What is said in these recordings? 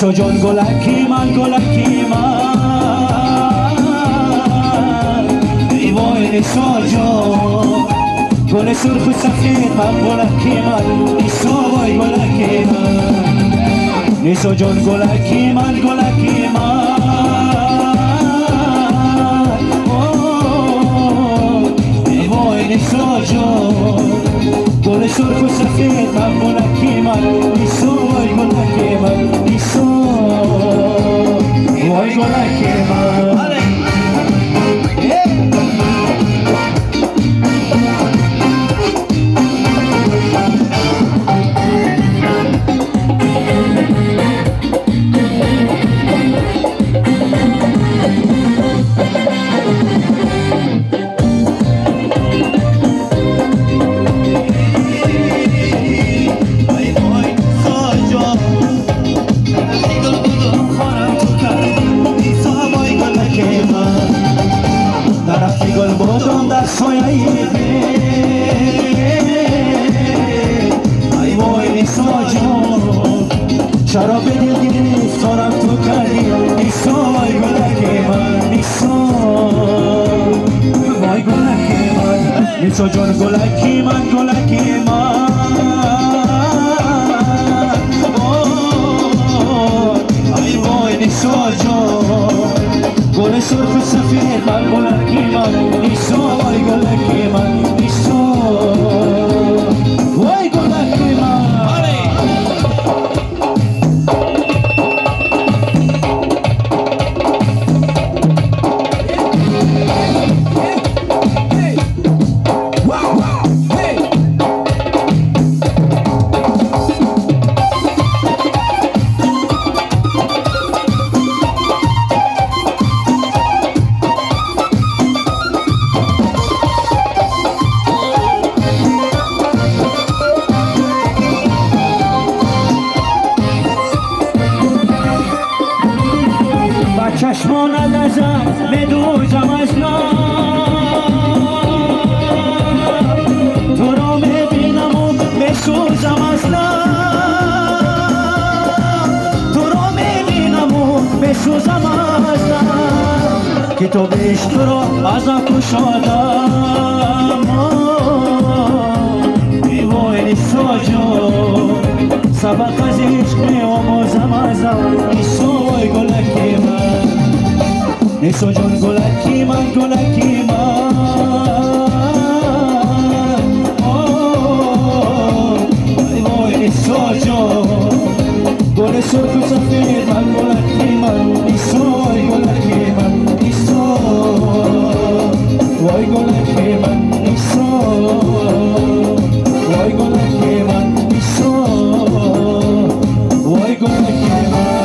نیسو جان گلکی من ای وای نیسو جان گل سرخ و سفید من گلکی من نیسو وای گلکی من نیسو جان گلکی من ای وای نیسو جان گل سرخ و سفید من گلکی من نیسو وای گلکی من نیسو وای گلکی من شراب دل گرفتارم تو کردی نیسو وای گلکی من نیسو وای گلکی من نیسو جان گلکی من ای وای نیسو جان گل سرخ و سفید من گلکی من نیسو وای گلکی من نیسو وای گلکی من چشمان ازت میدوزم از تو را میبینم و میسوزم از تو را میبینم و میسوزم از که تو بیش تو را از کشادم ای وای نیسو جان سبق از عشق میآموزم ازم نیسو وای گلکی من نیسو جان گلکی من ای وای نیسو جان گل سرخ و سفید من گلکی من نیسو وای گلکی من نیسو وای گلکی من نیسو وای گلکی من نیسو وای گلکی من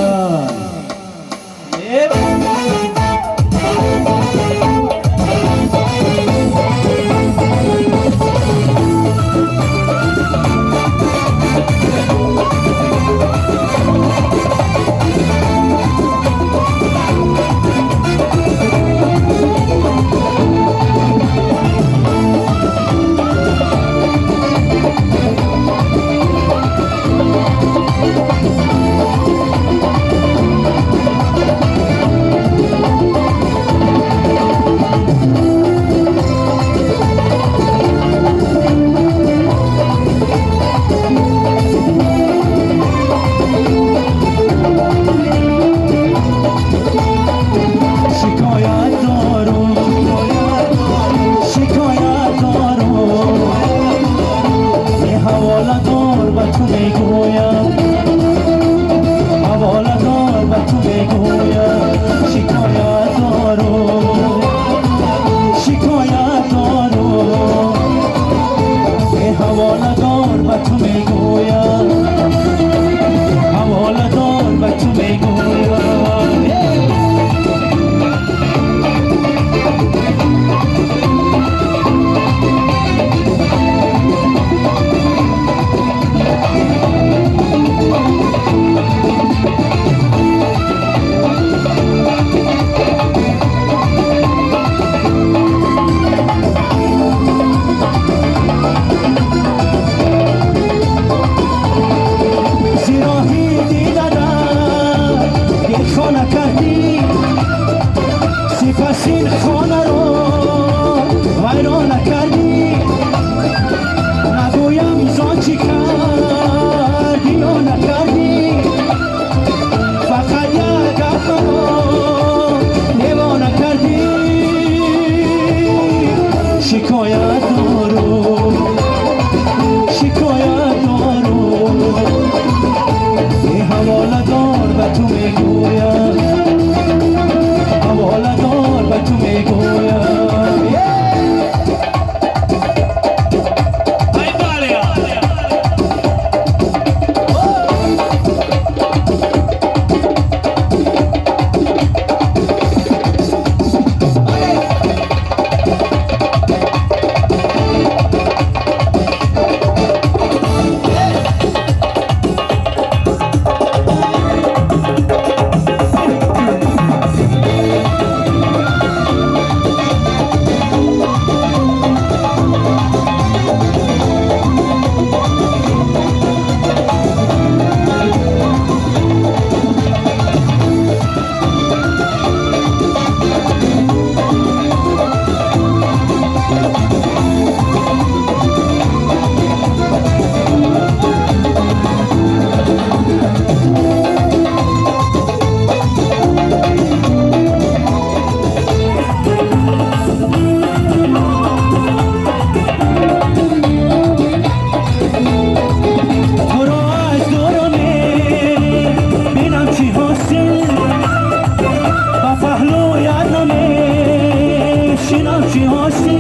چی هستی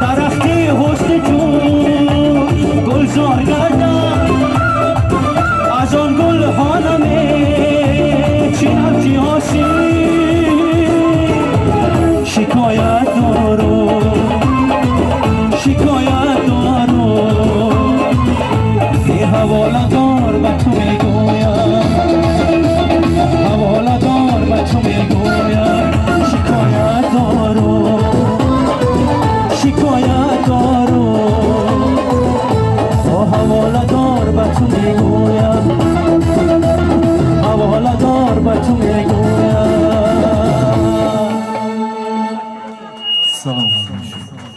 درختی حسن جون گلزار گردم از آن گل هانمه چینم چی هستی شکایت دارو شکایت دارو ای حواله دار و تو